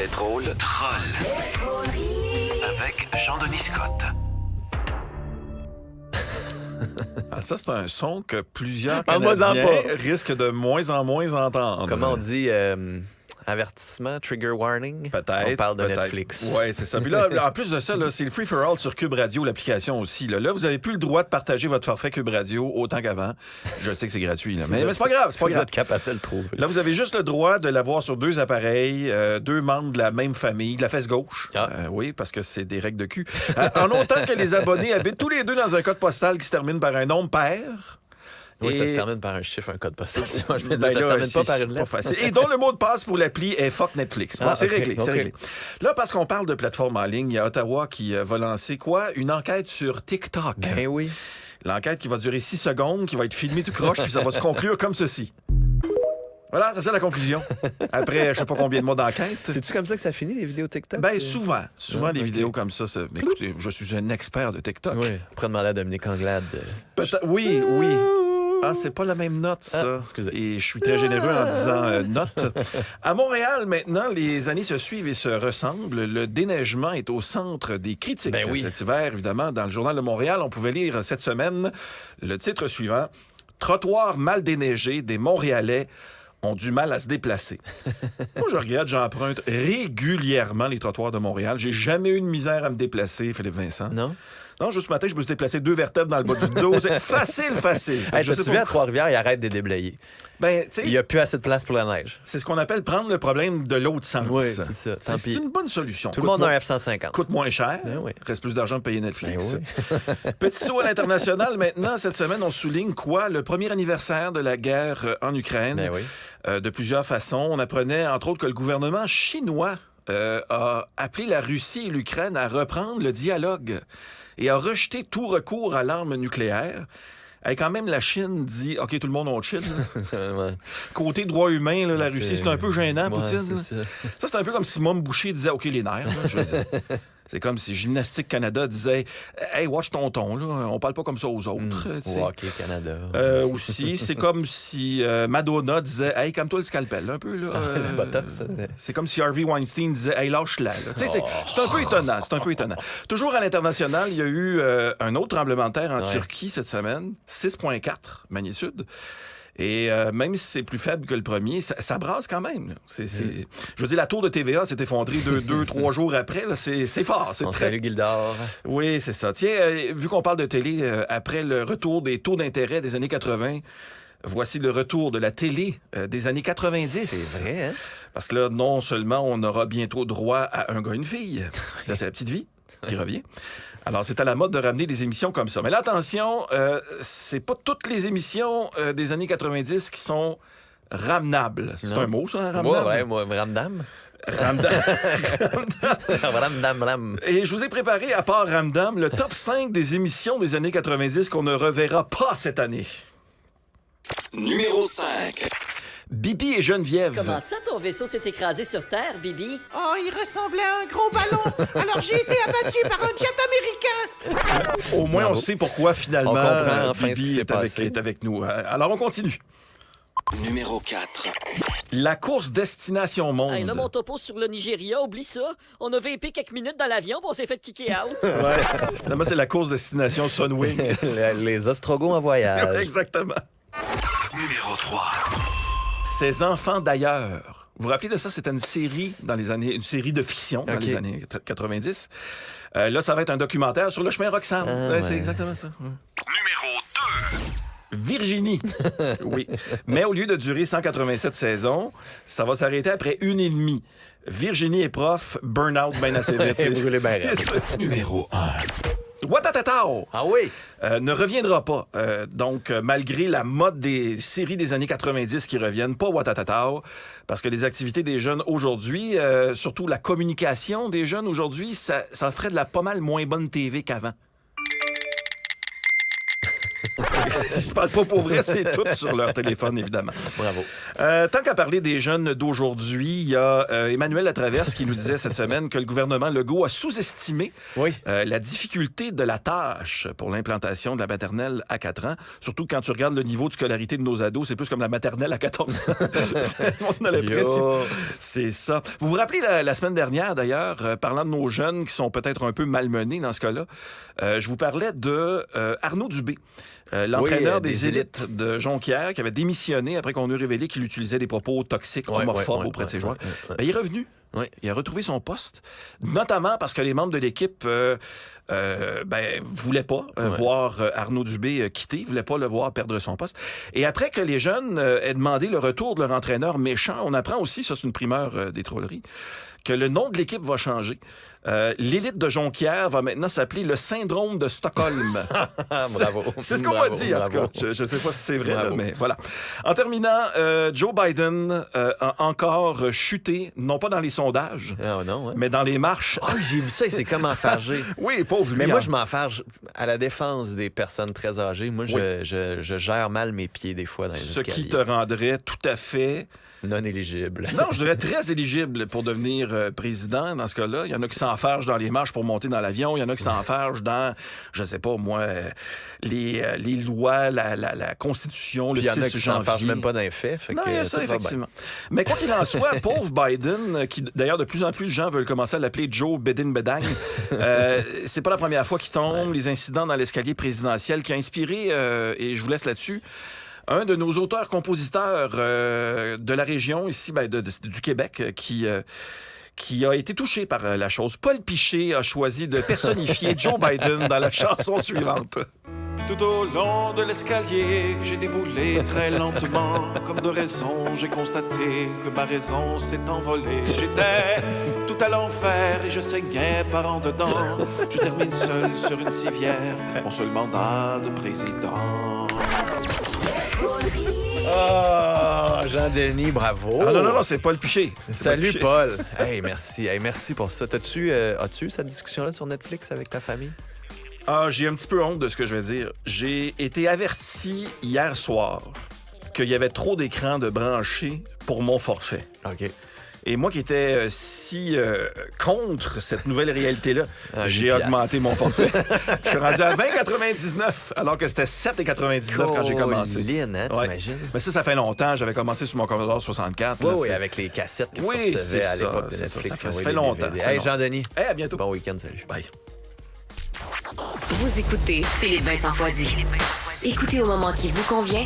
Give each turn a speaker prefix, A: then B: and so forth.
A: Les drôles trolls. Avec Jean-Denis Scott.
B: Ah, ça, c'est un son que plusieurs
C: Parle-moi-en
B: Canadiens
C: pas.
B: risquent de moins en moins entendre.
C: Comment on dit avertissement, trigger warning?
B: Peut-être.
C: On parle de
B: peut-être.
C: Netflix.
B: Oui, c'est ça. Puis là, en plus de ça, là, c'est le Free for All sur Cube Radio, l'application aussi. Là, vous n'avez plus le droit de partager votre forfait Cube Radio autant qu'avant. Je sais que c'est gratuit, là, mais c'est pas grave. C'est pas
C: Vous
B: grave.
C: êtes capable de le trouver.
B: Là, vous avez juste le droit de l'avoir sur 2 appareils, 2 membres de la même famille, de la fesse gauche.
C: Ah.
B: Oui, parce que c'est des règles de cul. En autant que les abonnés habitent tous les deux dans un code postal qui se termine par un nombre pair.
C: Oui,
B: Et-
C: ça se termine par un chiffre, un code postal. Moi, je me dis,
B: Ben
C: ça
B: là,
C: se termine pas
B: c'est
C: par une
B: pas
C: lettre.
B: facile. Et dont le mot de passe pour l'appli est fuck Netflix. Bon,
C: Ah,
B: c'est
C: ok,
B: réglé, c'est
C: ok.
B: réglé. Là, parce qu'on parle de plateforme en ligne, il y a Ottawa qui va lancer quoi? Une enquête sur TikTok.
C: Ben oui.
B: L'enquête qui va durer 6 secondes, qui va être filmée tout croche, puis ça va se conclure comme ceci. Voilà, c'est ça la conclusion. Après, je sais pas combien de mois d'enquête.
C: C'est-tu comme ça que ça finit, les vidéos TikTok?
B: Ben,
C: C'est-
B: souvent
C: Ah,
B: des
C: ok.
B: vidéos comme ça. Mais écoutez, je suis un expert de TikTok.
C: Oui. Après demander à Dominique Anglade.
B: Oui, oui. Ah, c'est pas la même note, ça.
C: Ah, excusez.
B: Et je suis très généreux en disant note. À Montréal, maintenant, les années se suivent et se ressemblent. Le déneigement est au centre des critiques.
C: Ben oui.
B: Cet hiver, évidemment, dans le Journal de Montréal, on pouvait lire cette semaine le titre suivant. Trottoir mal déneigé, des Montréalais ont du mal à se déplacer. Moi, je regrette, j'emprunte régulièrement les trottoirs de Montréal. J'ai jamais eu de misère à me déplacer, Philippe Vincent.
C: Non?
B: Non, juste ce matin, je me suis déplacé 2 vertèbres dans le bas du dos. C'est facile.
C: Hey,
B: Je sais
C: t'as-tu
B: pas-
C: vu à Trois-Rivières, ils arrêtent de déblayer.
B: Ben, tu sais,
C: Il n'y a plus assez de place pour la neige.
B: c'est ce qu'on appelle prendre le problème de l'autre sens.
C: Oui, c'est ça. Tant
B: C'est
C: pis.
B: une bonne solution.
C: Tout le monde a un F-150.
B: Coûte moins cher,
C: Ben oui.
B: reste plus d'argent de payer Netflix.
C: Ben
B: Petit saut à l'international maintenant. Cette semaine, on souligne quoi? Le premier anniversaire de la guerre en Ukraine.
C: Ben oui.
B: De plusieurs façons. On apprenait, entre autres, que le gouvernement chinois a appelé la Russie et l'Ukraine à reprendre le dialogue et a rejeté tout recours à l'arme nucléaire. Et quand même, la Chine dit « OK, tout le monde on chill. »
C: Ouais.
B: Côté droit humain, là, la Russie, c'est un peu gênant,
C: Ouais,
B: Poutine.
C: c'est
B: là.
C: ça.
B: Ça, c'est un peu comme si Mom Boucher disait « OK, les nerfs. » là, je veux dire. C'est comme si Gymnastique Canada disait « Hey, watch ton ton, là. On parle pas comme ça aux autres. tu sais.
C: Au Hockey Canada.
B: Aussi, c'est comme si Madonna disait « Hey, calme-toi le scalpel, un peu. » là.
C: Le botox.
B: C'est comme si Harvey Weinstein disait « Hey, lâche-la. » là. Tu sais, c'est un peu étonnant, c'est un peu étonnant. Toujours à l'international, il y a eu un autre tremblement de terre en
C: Ouais.
B: Turquie cette semaine, 6,4 magnitude. Et même si c'est plus faible que le premier, ça brasse quand même. Là. Je veux dire, la tour de TVA s'est effondrée 2-3 jours après. Là. C'est fort. C'est
C: On
B: très...
C: salue Gildor.
B: Oui, c'est ça. Tiens, vu qu'on parle de télé, après le retour des taux d'intérêt des années 80, voici le retour de la télé des années 90.
C: C'est vrai, hein?
B: Parce que là, non seulement on aura bientôt droit à un gars, une fille. Là, c'est la petite vie qui revient. Alors, c'est à la mode de ramener des émissions comme ça. Mais là, attention, c'est pas toutes les émissions des années 90 qui sont ramenables. C'est
C: Non.
B: un mot, ça, ramenable?
C: Ouais, moi, Ramdam.
B: Ramdam.
C: Ramdam.
B: Et je vous ai préparé, à part Ramdam, le top 5 des émissions des années 90 qu'on ne reverra pas cette année.
A: Numéro 5.
B: Bibi et Geneviève.
D: Comment ça, ton vaisseau s'est écrasé sur Terre, Bibi?
E: Oh, il ressemblait à un gros ballon. Alors j'ai été abattu par un jet américain.
B: Au moins,
C: Bravo.
B: on sait pourquoi, finalement,
C: On comprend enfin ce qui
B: Bibi
C: s'est
B: est avec,
C: passé.
B: est avec nous. Alors, on continue.
A: Numéro 4.
B: La course Destination Monde.
D: Hey, là, mon topo sur le Nigeria, oublie ça. On a vapé quelques minutes dans l'avion, puis on s'est fait kicker out.
B: Ouais, finalement, c'est la course Destination Sunwing.
C: Les Ostrogoths en voyage.
B: Exactement.
A: Numéro 3.
B: Ces enfants d'ailleurs. Vous vous rappelez de ça? C'était une série une série de fiction dans
C: Ok.
B: les années 90. Là, ça va être un documentaire sur le chemin Roxham.
C: Ah,
B: Ouais, c'est
C: ouais.
B: exactement ça.
A: Numéro 2.
B: Virginie. Oui. Mais au lieu de durer 187 saisons, ça va s'arrêter après 1,5. Virginie est prof, burn-out bien assez vite.
C: Et brûlé ben raide.
B: C'est ça.
A: Numéro 1.
B: Watatatao
C: Ah oui?
B: ne reviendra pas. Donc, malgré la mode des séries des années 90 qui reviennent, pas Watatatao, parce que les activités des jeunes aujourd'hui, surtout la communication des jeunes aujourd'hui, ça ferait de la pas mal moins bonne TV qu'avant. Ils se parlent pas pour vrai, c'est tout sur leur téléphone, évidemment.
C: Bravo.
B: Tant qu'à parler des jeunes d'aujourd'hui, il y a Emmanuel Latraverse qui nous disait cette semaine que le gouvernement Legault a sous-estimé
C: Oui.
B: la difficulté de la tâche pour l'implantation de la maternelle à 4 ans. Surtout quand tu regardes le niveau de scolarité de nos ados, c'est plus comme la maternelle à 14 ans. On a l'impression.
C: Yo.
B: C'est ça. Vous vous rappelez la semaine dernière, d'ailleurs, parlant de nos jeunes qui sont peut-être un peu malmenés dans ce cas-là, je vous parlais de Arnaud Dubé. L'entraîneur des élites de Jonquière, qui avait démissionné après qu'on eut révélé qu'il utilisait des propos toxiques, homophobes auprès de ses joueurs. Ben, il est revenu.
C: Oui.
B: Il a retrouvé son poste, notamment parce que les membres de l'équipe voulaient pas voir Arnaud Dubé quitter, voulaient pas le voir perdre son poste. Et après que les jeunes aient demandé le retour de leur entraîneur méchant, on apprend aussi, ça c'est une primeur des trolleries, que le nom de l'équipe va changer. L'élite de Jonquière va maintenant s'appeler le syndrome de Stockholm.
C: Bravo.
B: C'est ce qu'on m'a dit, en tout cas. Je ne sais pas si c'est vrai, là, mais voilà. En terminant, Joe Biden a encore chuté, non pas dans les sondages, mais dans les marches.
C: Oh, j'ai vu ça, il s'est comme enfargé.
B: Oui, pauvre lui.
C: Mais moi, je m'enfarge à la défense des personnes très âgées. Moi, je gère mal mes pieds des fois dans les escaliers.
B: Ce qui te rendrait tout à fait...
C: non éligible.
B: Non, je dirais très éligible pour devenir président dans ce cas-là. Il y en a qui s'enfargent dans les marches pour monter dans l'avion. Il y en a qui s'enfargent dans, je sais pas moi, les lois, la Constitution, le 6 janvier. Il y en a qui
C: s'enfargent même pas dans les faits.
B: Non, il y a ça, effectivement. Mais quoi qu'il en soit, pauvre Biden, qui d'ailleurs de plus en plus de gens veulent commencer à l'appeler Joe Bedin-Bedang, c'est pas la première fois qu'il tombe. Les incidents dans l'escalier présidentiel qui a inspiré, et je vous laisse là-dessus, un de nos auteurs-compositeurs de la région, ici, du Québec, qui a été touché par la chose. Paul Piché a choisi de personnifier Joe Biden dans la chanson suivante. Tout au long de l'escalier, j'ai déboulé très lentement. Comme de raison, j'ai constaté que ma raison s'est envolée. J'étais tout à l'enfer et je saignais par en dedans. Je termine seul sur une civière, mon seul mandat de président.
C: Ah, Jean-Denis, bravo.
B: Ah non, c'est Paul Piché.
C: Salut, Paul. Hey, merci. Hey, merci pour ça. As-tu cette discussion-là sur Netflix avec ta famille?
B: Ah, j'ai un petit peu honte de ce que je vais dire. J'ai été averti hier soir qu'il y avait trop d'écrans de branchés pour mon forfait.
C: OK.
B: Et moi qui étais contre cette nouvelle réalité-là, j'ai augmenté mon forfait. Je suis rendu à 20,99 alors que c'était 7,99 quand j'ai commencé.
C: T'imagines?
B: Mais ça fait longtemps. J'avais commencé sur mon Commodore 64.
C: Oui, avec les cassettes que tu recevais à l'époque de Netflix.
B: Ça fait longtemps.
C: Hey, Jean-Denis.
B: Hey, à bientôt.
C: Bon week-end, salut.
B: Bye.
F: Vous écoutez Philippe Vincent Foisy. Écoutez au moment qui vous convient.